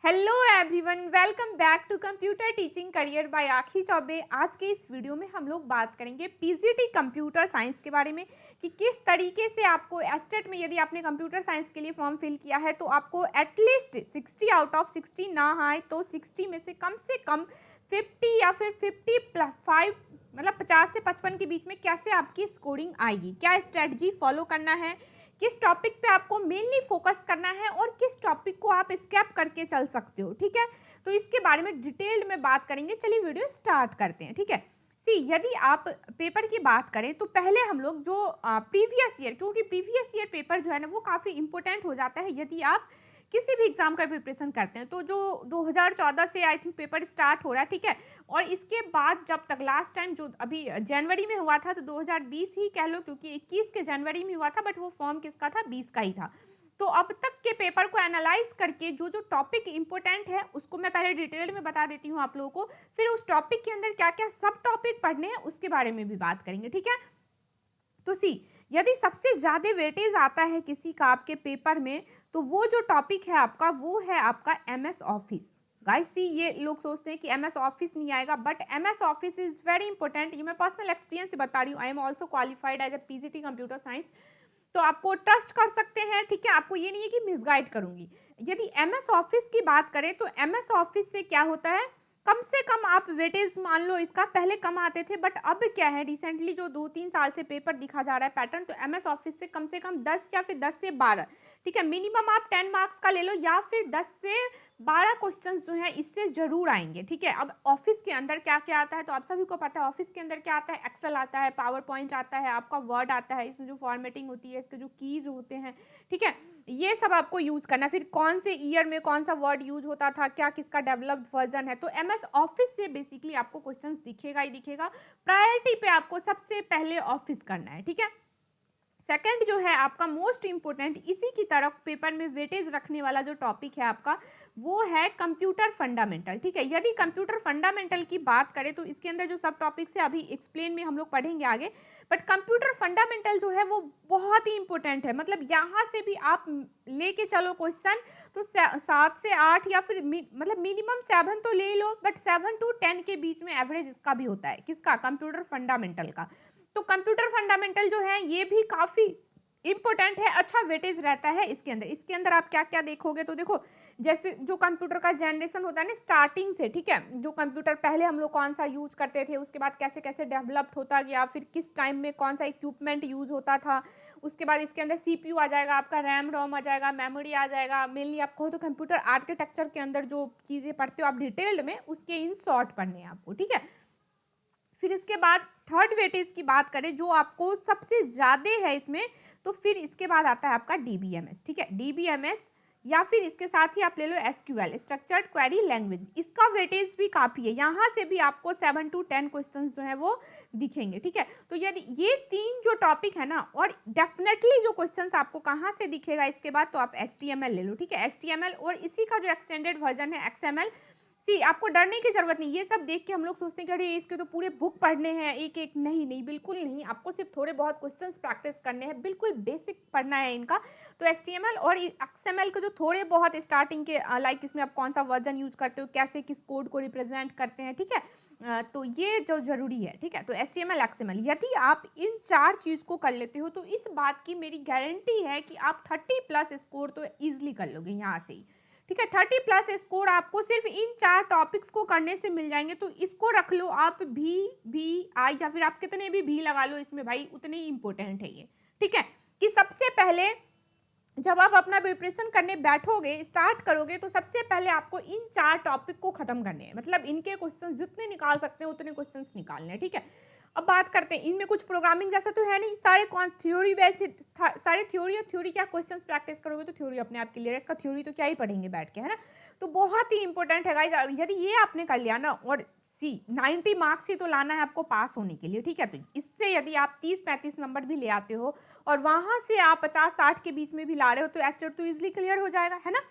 Hello everyone, welcome back to computer teaching career by Aakhi Choubey. आज के इस वीडियो में हम लोग बात करेंगे पीजीटी कंप्यूटर साइंस के बारे में कि किस तरीके से आपको एस्टेट में यदि आपने कंप्यूटर साइंस के लिए फॉर्म फिल किया है तो आपको एटलीस्ट 60 आउट ऑफ 60 ना आए तो 60 में से कम 50 या फिर 55 मतलब 50 से 55 के बीच में कैसे आपकी स्कोरिंग आएगी, क्या स्ट्रेटजी फॉलो करना है, किस टॉपिक पे आपको मेनली फोकस करना है और किस टॉपिक को आप स्किप करके चल सकते हो। ठीक है, तो इसके बारे में डिटेल्ड में बात करेंगे। चलिए वीडियो स्टार्ट करते हैं। ठीक है, यदि आप पेपर की बात करें तो पहले हम लोग जो प्रीवियस ईयर, क्योंकि प्रीवियस ईयर पेपर जो है ना वो काफ़ी इंपॉर्टेंट हो जाता है यदि आप किसी भी एग्जाम का प्रिपरेशन करते हैं। तो जो 2014 से आई थिंक पेपर स्टार्ट हो रहा है, ठीक है, और इसके बाद जब तक लास्ट टाइम जो अभी जनवरी में हुआ था तो 2020 ही कह लो, क्योंकि 21 के जनवरी में हुआ था, बट वो फॉर्म किसका था, 20 का ही था। तो अब तक के पेपर को एनालाइज करके जो जो टॉपिक इंपॉर्टेंट है उसको मैं पहले डिटेल में बता देती हूँ आप लोगों को, फिर उस टॉपिक के अंदर क्या क्या सब टॉपिक पढ़ने हैं उसके बारे में भी बात करेंगे। ठीक है, तो यदि सबसे ज़्यादा वेटेज आता है किसी का आपके पेपर में तो वो जो टॉपिक है आपका वो है आपका एमएस ऑफिस। गाइस ये लोग सोचते हैं कि एमएस ऑफिस नहीं आएगा, but MS office is very important. ये मैं पर्सनल एक्सपीरियंस से बता रही हूँ। I am also qualified as a PGT computer science, तो आपको ट्रस्ट कर सकते हैं। ठीक है, आपको ये नहीं है कि मिसगाइड करूंगी। यदि एमएस ऑफिस की बात करें तो एमएस ऑफिस से क्या होता है, कम से कम आप वेटेज मान लो, इसका पहले कम आते थे बट अब क्या है, रिसेंटली जो 2-3 साल से पेपर दिखा जा रहा है पैटर्न, तो एमएस ऑफिस से कम 10 या फिर 10 से 12, ठीक है, मिनिमम आप 10 मार्क्स का ले लो या फिर 10 से 12 क्वेश्चंस जो है इससे जरूर आएंगे। ठीक है, अब ऑफिस के अंदर क्या क्या आता है तो आप सभी को पता है। ऑफिस के अंदर क्या आता है, एक्सेल आता है, पावर पॉइंट आता है, आपका वर्ड आता है, इसमें जो फॉर्मेटिंग होती है, इसके जो कीज होते हैं, ठीक है, ये सब आपको यूज करना। फिर कौन से ईयर में कौन सा वर्ड यूज होता था, क्या किसका डेवलप्ड वर्जन है, तो एमएस ऑफिस से बेसिकली आपको क्वेश्चंस दिखेगा ही दिखेगा। प्रायोरिटी पे आपको सबसे पहले ऑफिस करना है। ठीक है, सेकंड जो है आपका मोस्ट इंपोर्टेंट, इसी की तरफ पेपर में वेटेज रखने वाला जो टॉपिक है आपका वो है कंप्यूटर फंडामेंटल। ठीक है, यदि कंप्यूटर फंडामेंटल की बात करें तो इसके अंदर जो सब टॉपिक्स है अभी एक्सप्लेन में हम लोग पढ़ेंगे आगे, बट कंप्यूटर फंडामेंटल जो है वो बहुत ही इंपॉर्टेंट है। मतलब यहाँ से भी आप लेके चलो क्वेश्चन तो 7 से 8 या फिर मतलब मिनिमम 7 तो ले लो, बट 7 to 10 के बीच में एवरेज इसका भी होता है, किसका, कंप्यूटर फंडामेंटल का। तो कंप्यूटर फंडामेंटल जो है ये भी काफी इंपॉर्टेंट है, अच्छा वेटेज रहता है इसके अंदर। इसके अंदर आप क्या क्या देखोगे तो देखो, जैसे जो कंप्यूटर का जनरेशन होता है ना स्टार्टिंग से, ठीक है, जो कंप्यूटर पहले हम लोग कौन सा यूज करते थे, उसके बाद कैसे कैसे डेवलप्ड होता गया, फिर किस टाइम में कौन सा इक्विपमेंट यूज होता था, उसके बाद इसके अंदर सीपीयू आ जाएगा, आपका रैम रोम आ जाएगा, मेमोरी आ जाएगा। मेनली आप कहो तो कंप्यूटर आर्किटेक्चर के अंदर जो चीजें पढ़ते हो आप डिटेल्ड में, उसके इन शॉर्ट पढ़ने हैं आपको। ठीक है, फिर इसके बाद थर्ड वेटेज की बात करें जो आपको सबसे ज्यादा है इसमें, तो फिर इसके बाद आता है आपका डीबीएमएस। ठीक है, डीबीएमएस या फिर इसके साथ ही आप ले लो एसक्यूएल, स्ट्रक्चर्ड क्वेरी लैंग्वेज, इसका वेटेज भी काफी है। यहाँ से भी आपको 7 to 10 क्वेश्चंस जो है वो दिखेंगे। ठीक है, तो यदि ये 3 जो टॉपिक है ना, और डेफिनेटली जो क्वेश्चंस आपको कहाँ से दिखेगा इसके बाद, तो आप एचटीएमएल ले लो। ठीक है, एचटीएमएल और इसी का जो एक्सटेंडेड वर्जन है एक्सएमएल। आपको डरने की जरूरत नहीं। ये सब देख के हम लोग सोचते हैं कि अरे इसके तो पूरे बुक पढ़ने हैं एक एक, नहीं नहीं, बिल्कुल नहीं। आपको सिर्फ थोड़े बहुत क्वेश्चंस प्रैक्टिस करने हैं, बिल्कुल बेसिक पढ़ना है इनका। तो एचटीएमएल और एक्सएमएल के जो थोड़े बहुत स्टार्टिंग के, लाइक इसमें आप कौन सा वर्जन यूज करते हो, कैसे किस कोड को रिप्रेजेंट करते हैं, ठीक है, तो ये जो जरूरी है। ठीक है, तो एचटीएमएल एक्सएमएल यदि आप इन 4 चीज को कर लेते हो तो इस बात की मेरी गारंटी है कि आप 30+ स्कोर तो इजिली कर लोगे यहाँ से ही। ठीक है, 30+ स्कोर आपको सिर्फ इन 4 टॉपिक्स को करने से मिल जाएंगे। तो इसको रख लो आप, भी आई या फिर आप कितने भी लगा लो इसमें, भाई उतने ही इंपॉर्टेंट है ये। ठीक है, कि सबसे पहले जब आप अपना प्रिपरेशन करने बैठोगे, स्टार्ट करोगे, तो सबसे पहले आपको इन 4 टॉपिक को खत्म करने हैं। मतलब इनके क्वेश्चन जितने निकाल सकते हैं उतने क्वेश्चन निकालने हैं। ठीक है, अब बात करते हैं, इनमें कुछ प्रोग्रामिंग जैसा तो है नहीं, सारे कौन थ्योरी बेस्ड, सारे थ्योरी, और थ्योरी क्या क्वेश्चंस प्रैक्टिस करोगे तो थ्योरी अपने आप क्लियर है, इसका थ्योरी तो क्या ही पढ़ेंगे बैठ के, है ना। तो बहुत ही इंपॉर्टेंट है गाइस, यदि ये आपने कर लिया ना, और 90 मार्क्स ही तो लाना है आपको पास होने के लिए। ठीक है, तो इससे यदि आप 30-35 नंबर भी ले आते हो और वहां से आप 50-60 के बीच में भी ला रहे हो तो एस्टेट तो इजिली क्लियर हो जाएगा, है ना।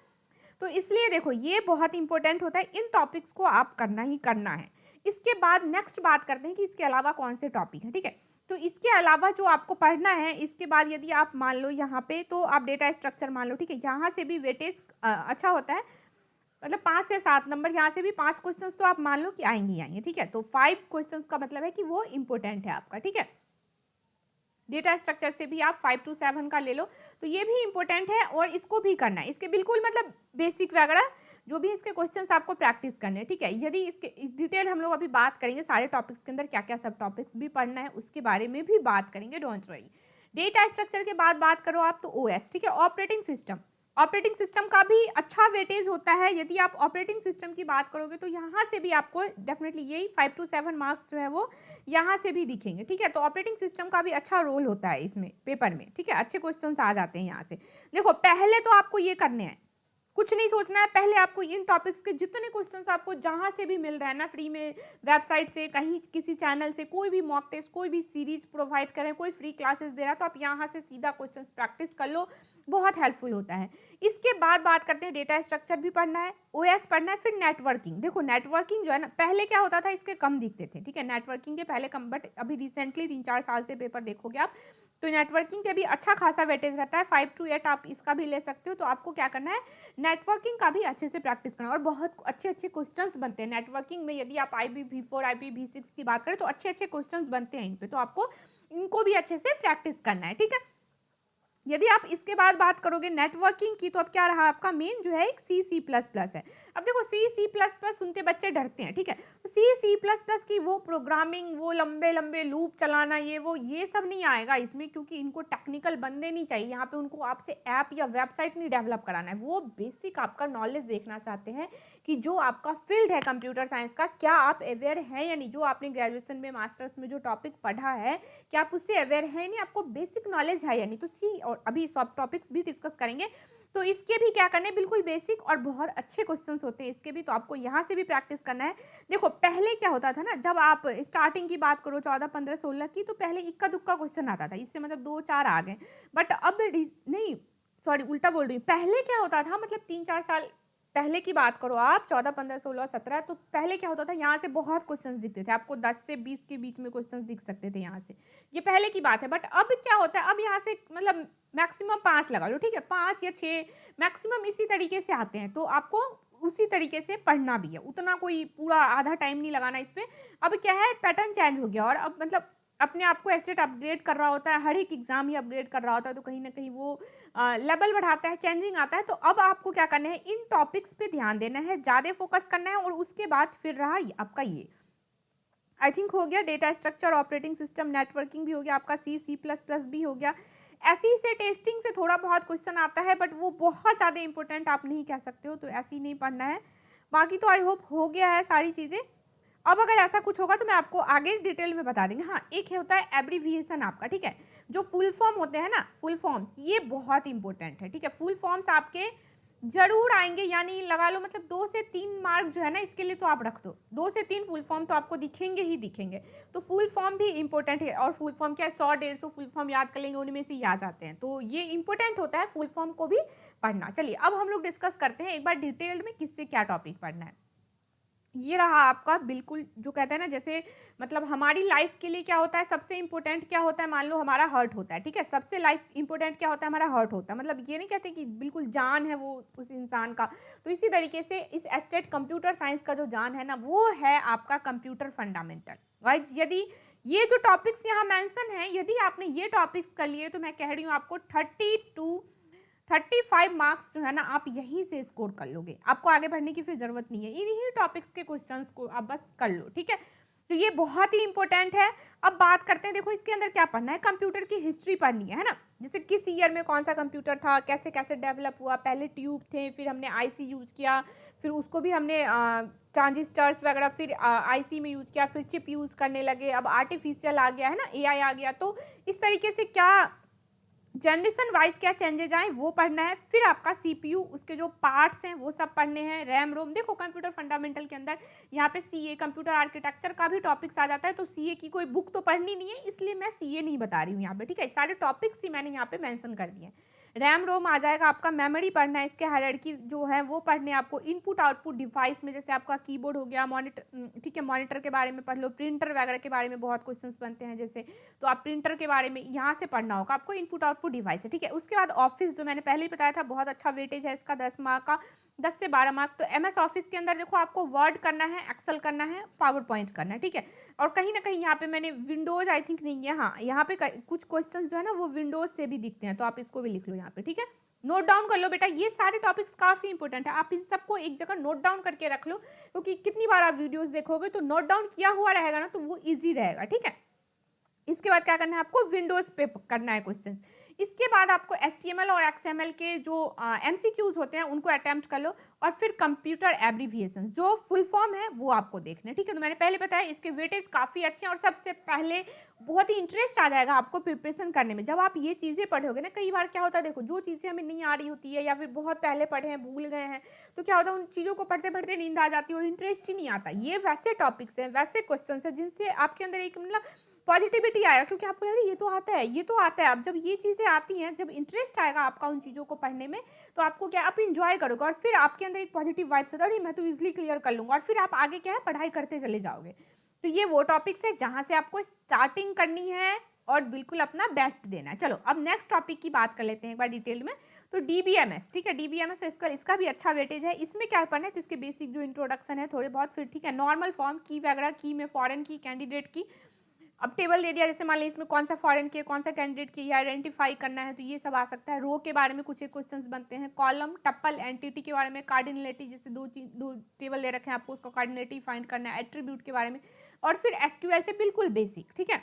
तो इसलिए देखो ये बहुत इंपॉर्टेंट होता है, इन टॉपिक्स को आप करना ही करना है। इसके बाद नेक्स्ट बात करते हैं कि इसके अलावा कौन से टॉपिक हैं। ठीक है, तो इसके अलावा जो आपको पढ़ना है, इसके बाद यदि आप मान लो यहाँ पे, तो आप डेटा स्ट्रक्चर मान लो। ठीक है, यहाँ से भी वेटेज अच्छा होता है। मतलब 5 से 7 नंबर, यहाँ से भी 5 क्वेश्चन तो आप मान लो कि आएंगे ही आएंगे, ठीक है। तो 5 क्वेश्चन का मतलब है कि वो इंपॉर्टेंट है आपका, ठीक है। डेटा स्ट्रक्चर से भी आप 5 to 7 का ले लो, तो ये भी इंपॉर्टेंट है और इसको भी करना है। इसके बिल्कुल मतलब बेसिक वगैरह जो भी इसके क्वेश्चंस आपको प्रैक्टिस करने हैं, ठीक है। यदि इसके डिटेल हम लोग अभी बात करेंगे, सारे टॉपिक्स के अंदर क्या क्या सब टॉपिक्स भी पढ़ना है उसके बारे में भी बात करेंगे, डोंट वरी। डेटा स्ट्रक्चर के बाद बात करो आप तो ओएस, ठीक है, ऑपरेटिंग सिस्टम। ऑपरेटिंग सिस्टम का भी अच्छा वेटेज होता है। यदि आप ऑपरेटिंग सिस्टम की बात करोगे तो यहाँ से भी आपको डेफिनेटली यही 5 to 7 मार्क्स जो है वो यहाँ से भी दिखेंगे, ठीक है। तो ऑपरेटिंग सिस्टम का भी अच्छा रोल होता है इसमें पेपर में, ठीक है। अच्छे क्वेश्चंस आ जाते हैं यहाँ से। देखो पहले तो आपको ये करने हैं, कुछ नहीं सोचना है, पहले आपको इन टॉपिक्स के जितने क्वेश्चंस आपको जहाँ से भी मिल रहा है ना, फ्री में, वेबसाइट से, कहीं किसी चैनल से, कोई भी मॉक टेस्ट, कोई भी सीरीज प्रोवाइड कर रहे हैं, कोई फ्री क्लासेस दे रहा है, तो आप यहाँ से सीधा क्वेश्चंस प्रैक्टिस कर लो, बहुत हेल्पफुल होता है। इसके बाद बात करते हैं, डेटा स्ट्रक्चर भी पढ़ना है, ओएस पढ़ना है, फिर नेटवर्किंग। देखो नेटवर्किंग जो है ना, पहले क्या होता था, इसके कम दिखते थे, ठीक है, नेटवर्किंग के पहले कम, बट अभी रिसेंटली 3-4 साल से पेपर देखोगे आप तो नेटवर्किंग के भी अच्छा खासा वेटेज रहता है। 5 to 8 आप इसका भी ले सकते हो। तो आपको क्या करना है, नेटवर्किंग का भी अच्छे से प्रैक्टिस करना, और बहुत अच्छे अच्छे क्वेश्चंस बनते हैं नेटवर्किंग में। यदि आप IPv4 IPv6 की बात करें तो अच्छे अच्छे क्वेश्चंस बनते हैं इन पे, तो आपको इनको भी अच्छे से प्रैक्टिस करना है, ठीक है। यदि आप इसके बाद बात करोगे नेटवर्किंग की, तो अब क्या रहा आपका मेन जो है एक C++ है। अब देखो C++ सुनते बच्चे डरते हैं, ठीक है। तो C++ की वो प्रोग्रामिंग, वो लंबे लंबे लूप चलाना, ये सब नहीं आएगा इसमें, क्योंकि इनको टेक्निकल बंदे नहीं चाहिए यहाँ पे। उनको आपसे ऐप या वेबसाइट नहीं डेवलप कराना है, वो बेसिक आपका नॉलेज देखना चाहते हैं कि जो आपका फील्ड है कंप्यूटर साइंस का, क्या आप अवेयर हैं या नहीं। जो आपने ग्रेजुएशन में, मास्टर्स में जो टॉपिक पढ़ा है, क्या आप उससे अवेयर है नहीं, आपको बेसिक नॉलेज है या नहीं। तो सी, और अभी सब टॉपिक्स भी डिस्कस करेंगे, तो इसके भी क्या करना है, बिल्कुल बेसिक और बहुत अच्छे क्वेश्चंस होते हैं इसके भी, तो आपको यहाँ से भी प्रैक्टिस करना है। देखो पहले क्या होता था ना, जब आप स्टार्टिंग की बात करो 14, 15, 16 की, तो पहले इक्का दुक्का क्वेश्चन आता था, इससे मतलब 2-4 आ गए। बट अब नहीं, सॉरी उल्टा बोल रही हूँ, पहले क्या होता था, मतलब 3-4 साल पहले की बात करो आप, 14, 15, 16, 17, तो पहले क्या होता था, यहाँ से बहुत क्वेश्चंस दिखते थे आपको, 10 से 20 के बीच में क्वेश्चंस दिख सकते थे यहाँ से, ये पहले की बात है। बट अब क्या होता है, अब यहाँ से मतलब मैक्सिमम 5 लगा लो, ठीक है, 5 या 6 मैक्सिमम इसी तरीके से आते हैं। तो आपको उसी तरीके से पढ़ना भी है, उतना कोई पूरा आधा टाइम नहीं लगाना इसमें। अब क्या है, पैटर्न चेंज हो गया, और अब मतलब अपने आप को एस्टेट अपग्रेड कर रहा होता है, हर एक एग्जाम ही अपग्रेड कर रहा होता है, तो कहीं ना कहीं वो लेवल बढ़ाता है, चेंजिंग आता है। तो अब आपको क्या करना है, इन टॉपिक्स पे ध्यान देना है, ज़्यादा फोकस करना है। और उसके बाद फिर रहा आपका ये, आई थिंक हो गया data structure, operating system, networking भी हो गया आपका, C++ भी हो गया। ऐसी से टेस्टिंग से थोड़ा बहुत क्वेश्चन आता है, बट वो बहुत ज़्यादा इंपॉर्टेंट आप नहीं कह सकते हो, तो ऐसे ही नहीं पढ़ना है। बाकी तो आई होप हो गया है सारी चीज़ें। अब अगर ऐसा कुछ होगा तो मैं आपको आगे डिटेल में बता देंगे। हाँ, एक होता है एब्रीविएशन आपका, ठीक है, जो फुल फॉर्म होते हैं ना, फुल फॉर्म्स, ये बहुत इंपॉर्टेंट है, ठीक है। फुल फॉर्म्स आपके जरूर आएंगे, यानी लगा लो मतलब 2 से 3 मार्क जो है ना, इसके लिए तो आप रख दो, 2 से 3 फुल फॉर्म तो आपको दिखेंगे ही दिखेंगे। तो फुल फॉर्म भी इंपॉर्टेंट है, और फुल फॉर्म क्या है, 100-150 फुल फॉर्म याद कर लेंगे, उनमें से याद आते हैं, तो ये इंपॉर्टेंट होता है फुल फॉर्म को भी पढ़ना। चलिए अब हम लोग डिस्कस करते हैं एक बार डिटेल्ड में किससे क्या टॉपिक पढ़ना है। ये रहा आपका, बिल्कुल जो कहते हैं ना, जैसे मतलब हमारी लाइफ के लिए क्या होता है, सबसे इंपॉर्टेंट क्या होता है, मान लो हमारा हार्ट होता है, ठीक है, सबसे लाइफ इंपॉर्टेंट क्या होता है, हमारा हार्ट होता है। मतलब ये नहीं कहते कि बिल्कुल जान है वो उस इंसान का, तो इसी तरीके से इस एस्टेट कंप्यूटर साइंस का जो जान है ना, वो है आपका कंप्यूटर फंडामेंटल, राइट। यदि ये जो टॉपिक्स यहाँ मेंशन है, यदि आपने ये टॉपिक्स कर लिए, तो मैं कह रही हूँ आपको 35 मार्क्स जो है ना, आप यहीं से स्कोर कर लोगे, आपको आगे बढ़ने की फिर जरूरत नहीं है, इन्हीं टॉपिक्स के क्वेश्चंस को आप बस कर लो, ठीक है। तो ये बहुत ही इंपॉर्टेंट है। अब बात करते हैं, देखो इसके अंदर क्या पढ़ना है, कंप्यूटर की हिस्ट्री पढ़नी है ना, जैसे किस ईयर में कौन सा कंप्यूटर था, कैसे कैसे डेवलप हुआ, पहले ट्यूब थे, फिर हमने IC यूज किया, फिर उसको भी हमने ट्रांजिस्टर्स वगैरह, फिर IC में यूज किया, फिर चिप यूज करने लगे, अब आर्टिफिशियल आ गया है ना, AI आ गया। तो इस तरीके से क्या जनरेशन वाइज क्या चेंजेज आए वो पढ़ना है। फिर आपका CPU, उसके जो पार्ट्स हैं वो सब पढ़ने हैं, रैम रोम। देखो कंप्यूटर फंडामेंटल के अंदर यहाँ पे CA कंप्यूटर आर्किटेक्चर का भी टॉपिक्स आ जाता है, तो CA की कोई बुक तो पढ़नी नहीं है, इसलिए मैं CA नहीं बता रही हूँ यहाँ पे, ठीक है। सारे टॉपिक्स ही मैंने यहाँ पे मेंशन कर दिए हैं। रैम रोम आ जाएगा आपका, मेमोरी पढ़ना है, इसके हायरार्की जो है वो पढ़ने आपको, इनपुट आउटपुट डिवाइस में जैसे आपका कीबोर्ड हो गया, मॉनिटर, ठीक है, मॉनिटर के बारे में पढ़ लो, प्रिंटर वगैरह के बारे में बहुत क्वेश्चंस बनते हैं जैसे, तो आप प्रिंटर के बारे में यहाँ से पढ़ना होगा आपको, इनपुट आउटपुट डिवाइस है, ठीक है। उसके बाद ऑफिस, जो मैंने पहले ही बताया था, बहुत अच्छा वेटेज है इसका, 10 मार्क का। 10 से 12 मार्क। तो एमएस ऑफिस के अंदर देखो आपको वर्ड करना है, एक्सेल करना है, पावर पॉइंट करना है, ठीक है। और कहीं ना कहीं यहाँ पे मैंने विंडोज आई थिंक नहीं है, हाँ यहाँ पे कुछ क्वेश्चन जो है ना वो विंडोज से भी दिखते हैं, तो आप इसको भी लिख लो यहाँ पे, ठीक है। नोट डाउन कर लो बेटा, ये सारे टॉपिक्स काफी इंपॉर्टेंट है, आप इन सबको एक जगह नोट डाउन करके रख लो, क्योंकि कितनी बार आप वीडियोस देखोगे तो नोट डाउन किया हुआ रहेगा ना तो वो इजी रहेगा, ठीक है। इसके बाद क्या करना है आपको, विंडोज पे करना है क्वेश्चन। इसके बाद आपको HTML और XML के जो MCQs होते हैं उनको अटेम्प्ट कर लो, और फिर कंप्यूटर एब्रीविएशन जो फुल फॉर्म है वो आपको देखना है, ठीक है। तो मैंने पहले बताया इसके वेटेज काफ़ी अच्छे हैं, और सबसे पहले बहुत ही इंटरेस्ट आ जाएगा आपको प्रिपरेशन करने में जब आप ये चीज़ें पढ़ोगे ना। कई बार क्या होता है, देखो जो चीज़ें हमें नहीं आ रही होती है या फिर बहुत पहले पढ़े हैं भूल गए हैं, तो क्या होता है उन चीज़ों को पढ़ते पढ़ते नींद आ जाती है और इंटरेस्ट ही नहीं आता। ये वैसे टॉपिक्स हैं, वैसे क्वेश्चन हैं जिनसे आपके अंदर एक मतलब पॉजिटिविटी आएगा, क्योंकि आपको यार ये तो आता है, ये तो आता है। अब जब ये चीज़ें आती हैं, जब इंटरेस्ट आएगा आपका उन चीज़ों को पढ़ने में, तो आपको क्या, आप इंजॉय करोगे, और फिर आपके अंदर एक पॉजिटिव वाइब्स होता है, अरे मैं तो इजीली क्लियर कर लूँगा, और फिर आप आगे क्या है पढ़ाई करते चले जाओगे। तो ये वो टॉपिक्स है जहाँ से आपको स्टार्टिंग करनी है और बिल्कुल अपना बेस्ट देना है। चलो अब नेक्स्ट टॉपिक की बात कर लेते हैं एक बार डिटेल में। तो DBMS, ठीक है, DBMS इसका भी अच्छा वेटेज है। इसमें क्या पढ़ना है, तो इसके बेसिक जो इंट्रोडक्शन है थोड़े बहुत, फिर ठीक है नॉर्मल फॉर्म की वगैरह, की में फॉरेन की, कैंडिडेट की। अब टेबल दे दिया, जैसे मान लीजिए इसमें कौन सा फॉरेन की कौन सा कैंडिडेट की आइडेंटिफाई करना है, तो ये सब आ सकता है। रो के बारे में कुछ एक क्वेश्चंस बनते हैं, कॉलम, टप्पल, एंटिटी के बारे में, कार्डिनलिटी, जैसे दो टेबल दे रखे हैं आपको, उसको कार्डिनलिटी फाइंड करना है, एट्रीब्यूट के बारे में, और फिर SQL से बिल्कुल बेसिक, ठीक है।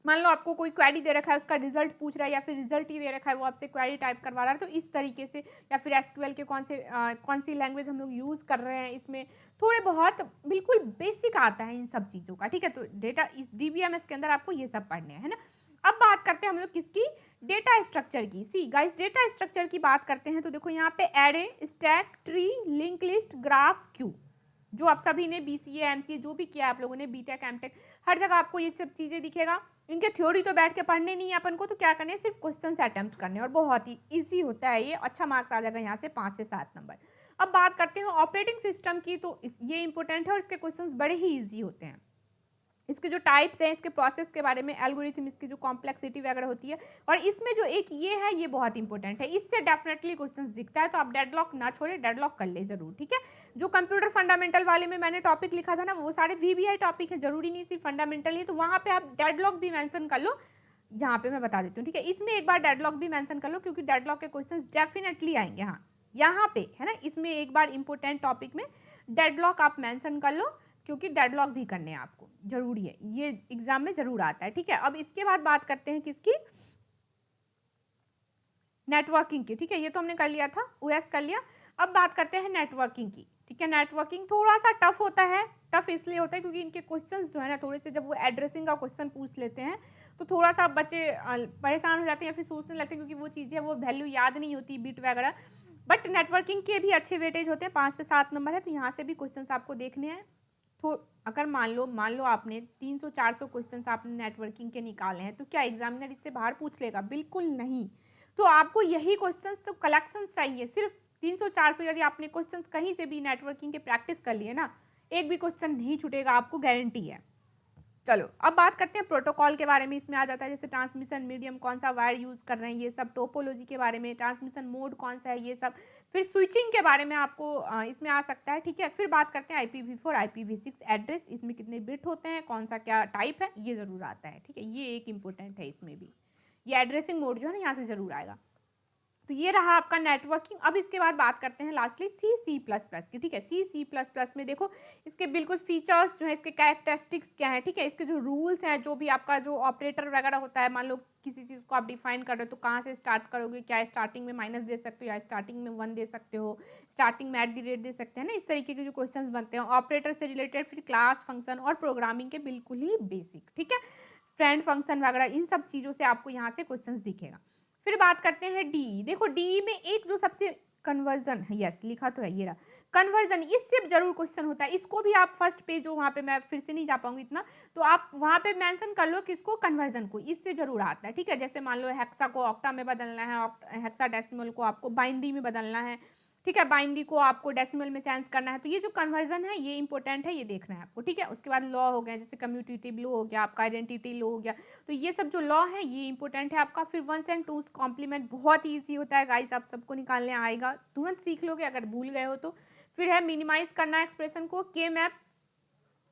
मान लो आपको कोई क्वेरी दे रखा है, उसका रिजल्ट पूछ रहा है, या फिर रिजल्ट ही दे रखा है, वो आपसे क्वेरी टाइप करवा रहा है, तो इस तरीके से, या फिर SQL के कौन सी लैंग्वेज हम लोग यूज़ कर रहे हैं, इसमें थोड़े बहुत बिल्कुल बेसिक आता है इन सब चीज़ों का, ठीक है। तो डेटा इस DBMS के अंदर आपको ये सब पढ़ने हैं, है ना। अब बात करते हैं हम लोग किसकी, डेटा स्ट्रक्चर की। सी गाइस, डेटा स्ट्रक्चर की बात करते हैं तो देखो यहाँ पे array, stack, tree, link list, graph, Q, जो आप सभी ने BCA MCA जो भी किया आप लोगों ने, BTech MTech, हर जगह आपको ये सब चीज़ें दिखेगा। इनके थ्योरी तो बैठ के पढ़ने नहीं है अपन को, तो क्या करने, सिर्फ क्वेश्चन अटेम्प्ट करने, और बहुत ही इजी होता है ये, अच्छा मार्क्स आ जाएगा यहाँ से 5 से 7 नंबर। अब बात करते हैं ऑपरेटिंग सिस्टम की, तो ये इंपॉर्टेंट है और इसके क्वेश्चन बड़े ही ईजी होते हैं। इसके जो टाइप्स हैं, इसके प्रोसेस के बारे में, एल्गोरिथम, इसकी जो कॉम्प्लेक्सिटी वगैरह होती है, और इसमें जो एक ये है ये बहुत इंपॉर्टेंट है, इससे डेफिनेटली क्वेश्चन दिखता है, तो आप डेडलॉक ना छोड़े, डेडलॉक कर ले जरूर, ठीक है। जो कंप्यूटर फंडामेंटल वाले में मैंने टॉपिक लिखा था ना, वो सारे VBI टॉपिक है, जरूरी नहीं सिर्फ फंडामेंटल ही, तो वहाँ पे आप डेडलॉक भी मैंशन कर लो, यहाँ पे मैं बता देती हूँ, ठीक है। इसमें एक बार डेडलॉक भी मैंशन कर लो, क्योंकि डेडलॉक के क्वेश्चन डेफिनेटली आएंगे, हाँ यहाँ पे है ना, इसमें एक बार इंपॉर्टेंट टॉपिक में डेडलॉक आप मैंशन कर लो, क्योंकि डेडलॉक भी करने हैं आपको, जरूरी है, ये एग्जाम में जरूर आता है, ठीक है। अब इसके बाद बात करते हैं किसकी, नेटवर्किंग की, ठीक है। ये तो हमने कर लिया था, OS कर लिया। अब बात करते हैं नेटवर्किंग की, ठीक है। नेटवर्किंग थोड़ा सा टफ होता है, टफ इसलिए होता है क्योंकि इनके क्वेश्चंस जो है ना थोड़े से, जब वो एड्रेसिंग का क्वेश्चन पूछ लेते हैं तो थोड़ा सा बच्चे परेशान हो जाते हैं, या फिर सोचने लगते हैं, क्योंकि वो चीज़ें वो वैल्यू याद नहीं होती, बिट वगैरह। बट नेटवर्किंग के भी अच्छे वेटेज होते हैं, 5 से 7 नंबर है, तो यहाँ से भी क्वेश्चन आपको देखने हैं। तो अगर मान लो आपने 300-400 क्वेश्चंस आपने नेटवर्किंग के निकाले हैं, तो क्या एग्जामिनर इससे बाहर पूछ लेगा? बिल्कुल नहीं। तो आपको यही क्वेश्चंस तो कलेक्शन चाहिए, सिर्फ 300-400 यदि आपने क्वेश्चंस कहीं से भी नेटवर्किंग के प्रैक्टिस कर लिए ना, एक भी क्वेश्चन नहीं छूटेगा, आपको गारंटी है। चलो अब बात करते हैं प्रोटोकॉल के बारे में, इसमें आ जाता है जैसे ट्रांसमिशन मीडियम कौन सा वायर यूज़ कर रहे हैं, ये सब, टोपोलॉजी के बारे में, ट्रांसमिशन मोड कौन सा है, ये सब, फिर स्विचिंग के बारे में आपको इसमें आ सकता है, ठीक है। फिर बात करते हैं IPv4 IPv6 एड्रेस, इसमें कितने बिट होते हैं, कौन सा क्या टाइप है, ये ज़रूर आता है, ठीक है। ये एक इंपॉर्टेंट है, इसमें भी ये एड्रेसिंग मोड जो है ना यहाँ से ज़रूर आएगा। तो ये रहा आपका नेटवर्किंग। अब इसके बाद बात करते हैं लास्टली C++ की, ठीक है। C++ में देखो इसके बिल्कुल फीचर्स जो है, इसके कैरेक्टरिस्टिक्स क्या है, ठीक है। इसके जो रूल्स हैं, जो भी आपका जो ऑपरेटर वगैरह होता है, मान लो किसी चीज़ को आप डिफाइन कर रहे हो तो कहाँ से स्टार्ट करोगे, क्या स्टार्टिंग में माइनस दे सकते हो या स्टार्टिंग में 1 दे सकते हो, स्टार्टिंग में @ दे सकते हैं ना, इस तरीके के जो क्वेश्चन बनते हैं ऑपरेटर से रिलेटेड, फिर क्लास फंक्शन और प्रोग्रामिंग के बिल्कुल ही बेसिक, ठीक है। फ्रेंड फंक्शन वगैरह, इन सब चीज़ों से आपको यहाँ से क्वेश्चन दिखेगा। फिर बात करते हैं DE। देखो DE में एक जो सबसे कन्वर्जन है, यस लिखा तो है, ये रहा कन्वर्जन, इससे जरूर क्वेश्चन होता है। इसको भी आप फर्स्ट पेज, जो वहाँ पे मैं फिर से नहीं जा पाऊंगी इतना, तो आप वहाँ पे मेंशन कर लो किसको, कन्वर्जन को, इससे जरूर आता है, ठीक है। जैसे मान लो हेक्सा को ऑक्टा में बदलना है, हेक्साडेसिमल को आपको बाइनरी में बदलना है, ठीक है, बाइनरी को आपको डेसिमल में चेंज करना है, तो ये जो कन्वर्जन है ये इंपॉर्टेंट है, ये देखना है आपको, ठीक है। उसके बाद लॉ हो गया, जैसे कम्यूटेटिव लॉ हो गया, आपका आइडेंटिटी लॉ हो गया, तो ये सब जो लॉ है ये इंपॉर्टेंट है आपका। फिर वंस एंड टूस कॉम्प्लीमेंट बहुत ईजी होता है गाइस, आप सबको निकालने आएगा, तुरंत सीख लोगे अगर भूल गए हो तो। फिर है मिनिमाइज करना एक्सप्रेशन को, के मैप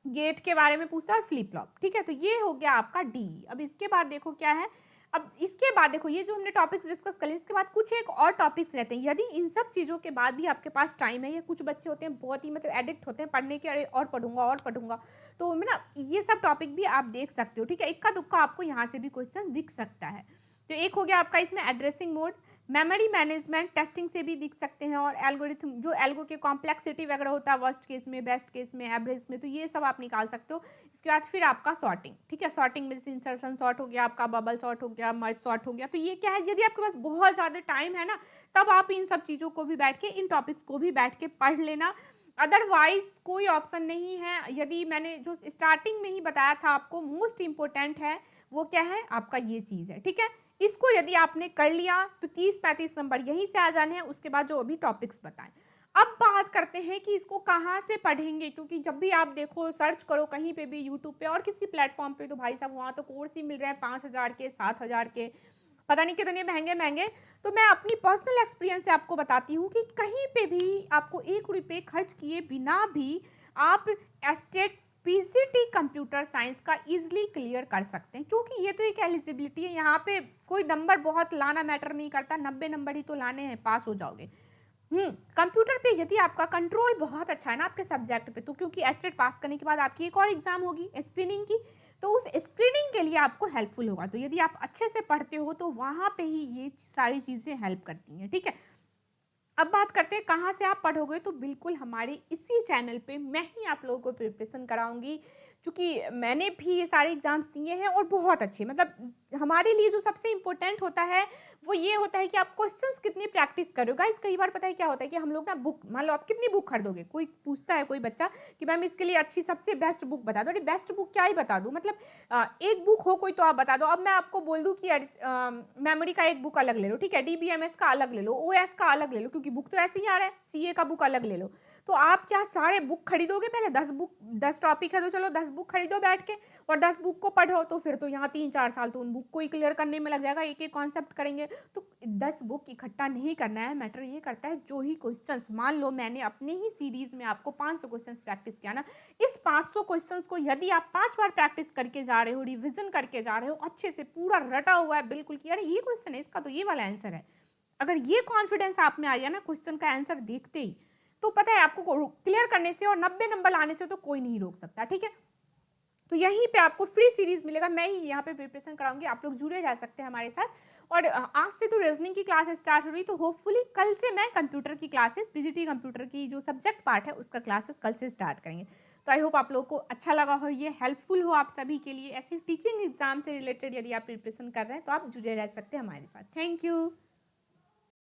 गेट के बारे में पूछता है, और फ्लिप फ्लॉप, ठीक है। तो ये हो गया आपका डी। अब इसके बाद देखो क्या है, अब इसके बाद देखो ये जो हमने टॉपिक्स डिस्कस कर लिए, इसके बाद कुछ एक और टॉपिक्स रहते हैं। यदि इन सब चीज़ों के बाद भी आपके पास टाइम है, या कुछ बच्चे होते हैं बहुत ही मतलब एडिक्ट होते हैं पढ़ने के, अरे और पढ़ूंगा, तो उनमें ना ये सब टॉपिक भी आप देख सकते हो, ठीक है। इक्का दुक्का आपको यहाँ से भी क्वेश्चन दिख सकता है। तो एक हो गया आपका इसमें addressing mode, memory management testing से भी दिख सकते हैं, और एल्गोरिथम जो एल्गो के कॉम्प्लेक्सिटी वगैरह होता है वर्स्ट केस में, बेस्ट केस में, एवरेज में, तो ये सब आप निकाल सकते हो। इसके बाद फिर आपका सॉर्टिंग, ठीक है। सॉर्टिंग में जैसे इंसर्शन सॉर्ट हो गया, आपका बबल सॉर्ट हो गया, मर्ज सॉर्ट हो गया। तो ये क्या है, यदि आपके पास बहुत ज़्यादा टाइम है ना, तब आप इन सब चीज़ों को भी बैठ के, इन टॉपिक्स को भी बैठ के पढ़ लेना, अदरवाइज कोई ऑप्शन नहीं है। यदि मैंने जो स्टार्टिंग में ही बताया था आपको, मोस्ट इंपॉर्टेंट है वो क्या है आपका, ये चीज़ है, ठीक है। इसको यदि आपने कर लिया तो 30-35 नंबर यहीं से आ जाने हैं। उसके बाद जो अभी टॉपिक्स बताएं, अब बात करते हैं कि इसको कहाँ से पढ़ेंगे, क्योंकि जब भी आप देखो सर्च करो कहीं पे भी, यूट्यूब पे और किसी प्लेटफॉर्म पे, तो भाई साहब वहाँ तो कोर्स ही मिल रहे हैं 5,000 के, 7,000 के, पता नहीं कितने महंगे महंगे। तो मैं अपनी पर्सनल एक्सपीरियंस से आपको बताती हूँ कि कहीं पे भी आपको 1 रुपये खर्च किए बिना भी आप एस्टेट पीजीटी कंप्यूटर साइंस का इजीली क्लियर कर सकते हैं, क्योंकि ये तो एक एलिजिबिलिटी है। यहाँ पे कोई नंबर बहुत लाना मैटर नहीं करता, 90 नंबर ही तो लाने हैं, पास हो जाओगे। कंप्यूटर पे यदि आपका कंट्रोल बहुत अच्छा है ना आपके सब्जेक्ट पे, तो क्योंकि एस्टेट पास करने के बाद आपकी एक और एग्जाम होगी स्क्रीनिंग की, तो उस स्क्रीनिंग के लिए आपको हेल्पफुल होगा। तो यदि आप अच्छे से पढ़ते हो तो वहाँ पे ही ये सारी चीज़ें हेल्प करती हैं, ठीक है। अब बात करते हैं कहाँ से आप पढ़ोगे, तो बिल्कुल हमारे इसी चैनल पे मैं ही आप लोगों को प्रिपरेशन कराऊंगी, क्योंकि मैंने भी ये सारे एग्जाम्स दिए हैं और बहुत अच्छे, मतलब हमारे लिए जो सबसे इम्पोर्टेंट होता है वो ये होता है कि आप क्वेश्चंस कितनी प्रैक्टिस करोगे। गाइस कई बार पता है क्या होता है कि हम लोग ना बुक, मान लो आप कितनी बुक खरीदोगे, कोई पूछता है कोई बच्चा कि मैम इसके लिए अच्छी सबसे बेस्ट बुक बता दो। अरे बेस्ट बुक क्या ही बता दूँ, मतलब एक बुक हो कोई तो आप बता दो। अब मैं आपको बोल दूँ कि मेमोरी का एक बुक अलग ले लो, ठीक है, DBMS का अलग ले लो, OS का अलग ले लो, क्योंकि बुक तो ऐसे ही आ रहा है, CA का बुक अलग ले लो, तो आप क्या सारे बुक खरीदोगे पहले? 10 टॉपिक है तो चलो 10 बुक खरीदो बैठ के, और 10 बुक को पढ़ो, तो फिर तो यहाँ 3-4 साल तो उन बुक को ही क्लियर करने में लग जाएगा, एक एक कॉन्सेप्ट करेंगे। तो 10 बुक इकट्ठा नहीं करना है, मैटर ये करता है जो ही क्वेश्चंस, मान लो मैंने अपने ही सीरीज में आपको 500 क्वेश्चंस प्रैक्टिस किया ना, इस 500 क्वेश्चंस को यदि आप 5 बार प्रैक्टिस करके जा रहे हो, रिविजन करके जा रहे हो, अच्छे से पूरा रटा हुआ है बिल्कुल कि अरे ये क्वेश्चन है, इसका तो ये वाला आंसर है, अगर ये कॉन्फिडेंस आप में आ गया ना क्वेश्चन का आंसर देखते ही, तो पता है आपको क्लियर करने से और 90 नंबर लाने से तो कोई नहीं रोक सकता, ठीक है। तो यहीं पे आपको फ्री सीरीज मिलेगा, मैं ही यहाँ पे प्रिपरेशन कराऊंगी, आप लोग जुड़े रह सकते हैं हमारे साथ। और आज से तो रीजनिंग की क्लास स्टार्ट हो रही, तो होपफुली कल से मैं कंप्यूटर की क्लासेस, पीजीटी कंप्यूटर की जो सब्जेक्ट पार्ट है उसका क्लासेस कल से स्टार्ट करेंगे। तो आई होप आप लोगों को अच्छा लगा हो, ये हेल्पफुल हो आप सभी के लिए। ऐसे टीचिंग एग्जाम से रिलेटेड यदि आप प्रिपरेशन कर रहे हैं तो आप जुड़े रह सकते हैं हमारे साथ। Thank you.